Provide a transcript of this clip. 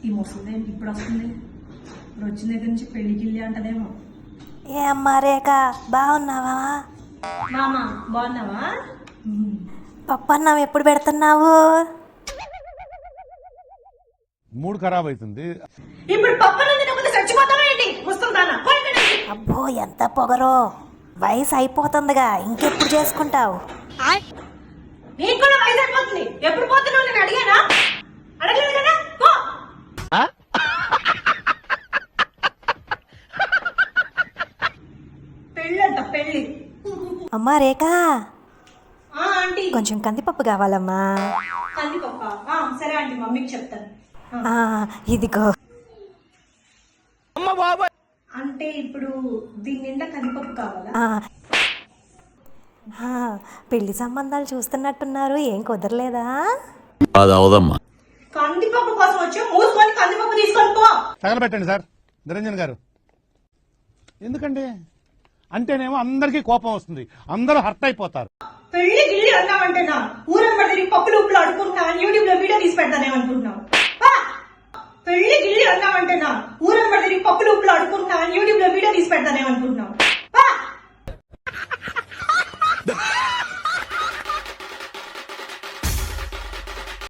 ఈ ముసలిదే ఇప్పుడు వస్తుంది. ఇప్పుడు వచ్చిన దగ్గర నుంచి పెళ్లికి వెళ్ళి అంటదేమో. ఏ అమ్మా రేఖ, బాగున్నావా? మామ బాగున్నావా? పప్పు అన్నం ఎప్పుడు పెడుతున్నావు? మూడు ఖరాబ్ అవుతుంది. ఇప్పుడు పప్పన్నం తినకపోతే చచ్చిపోతావా ఏంటి? వస్తుందానా? అబ్బో ఎంత పొగరో, వయసు అయిపోతుందిగా, ఇంకెప్పుడు చేసుకుంటావు? నీకు కూడా వయసు అయిపోతుంది. ఎప్పుడు పోతున్నావు నేను అడిగానా? అడగలేదు కదా. పో. పెళ్ళంట పెళ్ళి. అమ్మా రేఖ, ఆంటీ కొంచెం కందిపప్పు కావాలమ్మా. కందిపప్ప. సరే ఆంటీ, మమ్మీకి చెప్తాను. ఇదిగో. అంటే ఇప్పుడు దీని నిండా కందిపప్పు కావాలా? పెళ్లి సంబంధాలు చూస్తున్నట్టున్నారు, ఏం కుదరలేదా? అది అవదమ్మా. కందిపప్పు కోసం వచ్చి మూసుకొని కందిపప్పు తీసుకొని పో. తగలబెట్టండి సార్ నిరంజన్ గారు. ఎందుకండి అంటేనేమో అందరికీ కోపం వస్తుంది, అందరూ హర్ట్ అయిపోతారు. పెళ్లి గిల్లి అన్నామంటే నా ఊరంబడి తిరిగి పప్పులు ఉప్పులు అడుకుంటున్నాను, యూట్యూబ్ లో వీడియో తీసి పెడతానేమనుకుంటున్నావు. పెళ్లి గిల్లి అన్నామంటే నా ఊరంబడి తిరిగి పప్పులు ఉప్పులు అడుకుంటున్నాను, యూట్యూబ్